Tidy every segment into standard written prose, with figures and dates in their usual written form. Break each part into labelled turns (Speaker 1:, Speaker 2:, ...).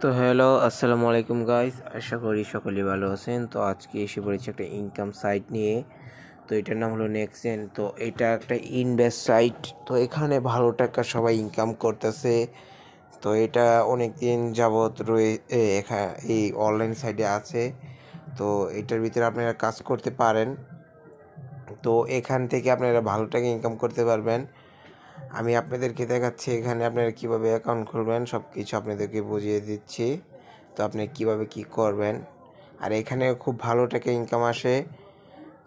Speaker 1: তো হ্যালো, আসসালামু আলাইকুম গাইস। আশা করি সকলেই ভালো আছেন। তো আজকে এসে পড়েছি একটা ইনকাম সাইট নিয়ে। তো এটার নাম হলো নেক্সেন। তো এটা একটা ইনভেস্ট সাইট। তো এখানে ভালো টাকা সবাই ইনকাম করতেছে। তো এটা অনেক দিন যাবৎ এই অনলাইন সাইটে আছে। তো এটার ভিতরে আপনারা কাজ করতে পারেন। তো এখান থেকে আপনারা ভালো টাকা ইনকাম করতে পারবেন। আমি আপনাদেরকে দেখাচ্ছি এখানে আপনারা কীভাবে অ্যাকাউন্ট খুলবেন, সব কিছু আপনাদেরকে বুঝিয়ে দিচ্ছি। তো আপনি কিভাবে কি করবেন। আর এখানে খুব ভালো টাকা ইনকাম আসে।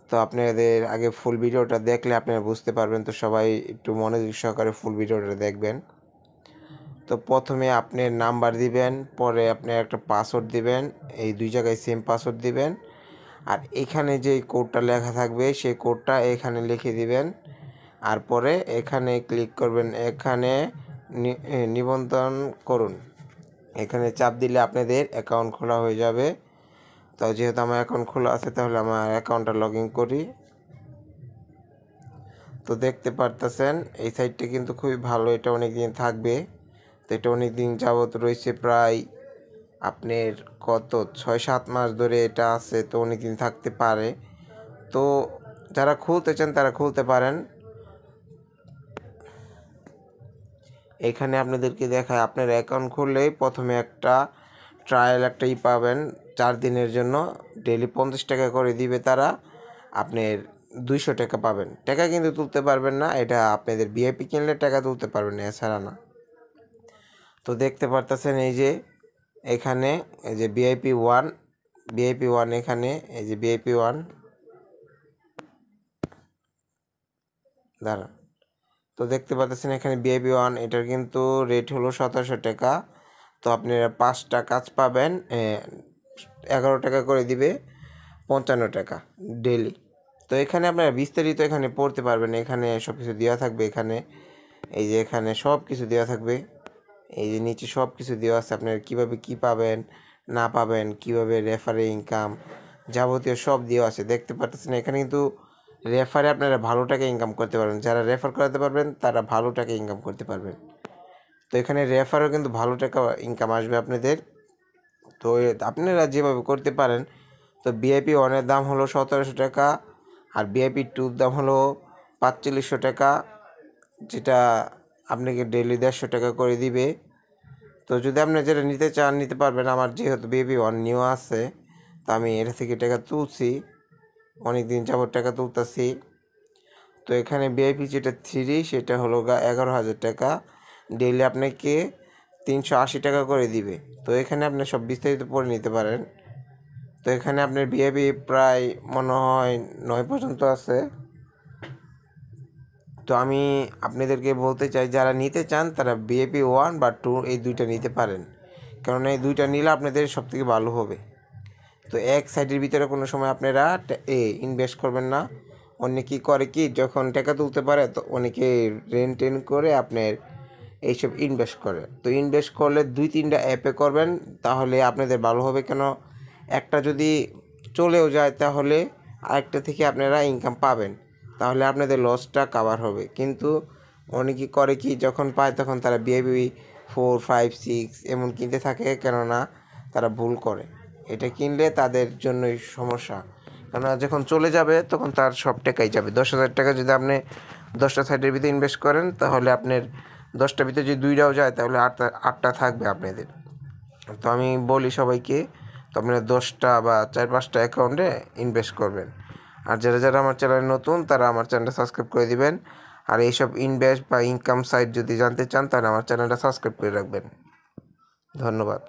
Speaker 1: তো আপনাদের আগে ফুল ভিডিওটা দেখলে আপনারা বুঝতে পারবেন। তো সবাই একটু মনোযোগ সহকারে ফুল ভিডিওটা দেখবেন। তো প্রথমে আপনি নাম্বার দিবেন, পরে আপনি একটা পাসওয়ার্ড দিবেন, এই দুই জায়গায় সেম পাসওয়ার্ড দিবেন। আর এখানে যে কোডটা লেখা থাকবে সেই কোডটা এখানে লিখে দিবেন। আর পরে এখানে ক্লিক করবেন, এখানে নিবন্ধন করুন। এখানে চাপ দিলে আপনাদের অ্যাকাউন্ট খোলা হয়ে যাবে। তো যেহেতু আমার অ্যাকাউন্ট খোলা আছে তাহলে আমার অ্যাকাউন্টটা লগ ইন করি। তো দেখতে পারতেছেন এই সাইটটা কিন্তু খুবই ভালো, এটা অনেক দিন থাকবে। তো এটা অনেক দিন যাবত রয়েছে, প্রায় আপনার কত 6-7 মাস ধরে এটা আছে। তো অনেক দিন থাকতে পারে। তো যারা খুলতে চান তারা খুলতে পারেন। এখানে আপনাদেরকে দেখায় আপনার অ্যাকাউন্ট খুললেই প্রথমে একটা ট্রায়াল পাবেন 4 দিনের জন্য। ডেলি 50 টাকা করে দিবে তারা। আপনার 200 টাকা পাবেন। টাকা কিন্তু তুলতে পারবেন না, এটা আপনাদের ভিআইপি কিনলে টাকা তুলতে পারবেন না, এছাড়া না। তো দেখতে পারতেছেন এই যে এখানে এই যে ভিআইপি ওয়ান এখানে এই যে ভিআইপি 1 দাঁড়া। তো দেখতে পাচ্ছেন এখানে ভিআইপি 1 এটার কিন্তু রেট হলো 1700 টাকা। তো আপনারা 5টা কাজ পাবেন, 11 টাকা করে দিবে, 55 টাকা ডেলি। তো এখানে আপনারা বিস্তারিত এখানে পড়তে পারবেন। এখানে সব কিছু দেওয়া থাকবে। এখানে এই যে এখানে সব কিছু দেওয়া থাকবে। এই যে নিচে সব কিছু দেওয়া আছে, আপনারা কীভাবে কি পাবেন না পাবেন, কিভাবে রেফারে ইনকাম যাবতীয় সব দেওয়া আছে। দেখতে পাচ্ছেন এখানে কিন্তু রেফারে আপনারা ভালো টাকা ইনকাম করতে পারবেন। যারা রেফার করাতে পারবেন তারা ভালো টাকা ইনকাম করতে পারবেন। তো এখানে রেফারও কিন্তু ভালো টাকা ইনকাম আসবে আপনাদের। তো আপনারা যেভাবে করতে পারেন। তো ভিআইপি 1-এর দাম হলো 1700 টাকা, আর ভিআইপি 2-র দাম হলো 4500 টাকা, যেটা আপনাকে ডেলি 150 টাকা করে দিবে। তো যদি আপনি যেটা নিতে চান নিতে পারবেন। আমার যেহেতু ভিআইপি 1 নিউ আছে, তো আমি এটা থেকে টাকা তুলছি, অনেক দিন যাবত টাকা তুলতেছি। তো এখানে ভিআইপি যেটা 3 সেটা হলো 11,000 টাকা, ডেইলি আপনাকে 380 টাকা করে দিবে। তো এখানে আপনি সব বিস্তারিত পড়ে নিতে পারেন। তো এখানে আপনার ভিআইপি প্রায় মনে হয় 9 পর্যন্ত আছে। তো আমি আপনাদেরকে বলতে চাই যারা নিতে চান তারা ভিআইপি 1 বা 2 এই দুইটা নিতে পারেন, কারণ এই দুইটা নিলে আপনাদের সবথেকে ভালো হবে। তো এক সাইডের ভিতরে কোনো সময় আপনারা ইনভেস্ট করবেন না। অনেকে করে কি, যখন টাকা তুলতে পারে তো অনেকে টেন করে আপনার এইসব ইনভেস্ট করে। তো ইনভেস্ট করলে 2-3টা অ্যাপে করবেন, তাহলে আপনাদের ভালো হবে। কেন, একটা যদি চলেও যায় তাহলে আরেকটা থেকে আপনারা ইনকাম পাবেন, তাহলে আপনাদের লসটা কাভার হবে। কিন্তু অনেকে করে কি, যখন পায় তখন তারা ভিআইপি 4, 5, 6 এমন কিনতে থাকে, কেননা তারা ভুল করে। এটা কিনলে তাদের জন্যই সমস্যা, কেননা যখন চলে যাবে তখন তার সব টাকাই যাবে। 10,000 টাকা যদি আপনি 10টা সাইটের ভিতরে ইনভেস্ট করেন, তাহলে আপনার 10টার ভিতরে যদি 2টাও যায় তাহলে 8টা থাকবে আপনাদের। তো আমি বলি সবাইকে, তো আপনারা 10টা বা 4-5টা অ্যাকাউন্টে ইনভেস্ট করবেন। আর যারা যারা আমার চ্যানেলে নতুন তারা আমার চ্যানেলটা সাবস্ক্রাইব করে দিবেন। আর এইসব ইনভেস্ট বা ইনকাম সাইট যদি জানতে চান তাহলে আমার চ্যানেলটা সাবস্ক্রাইব করে রাখবেন। ধন্যবাদ।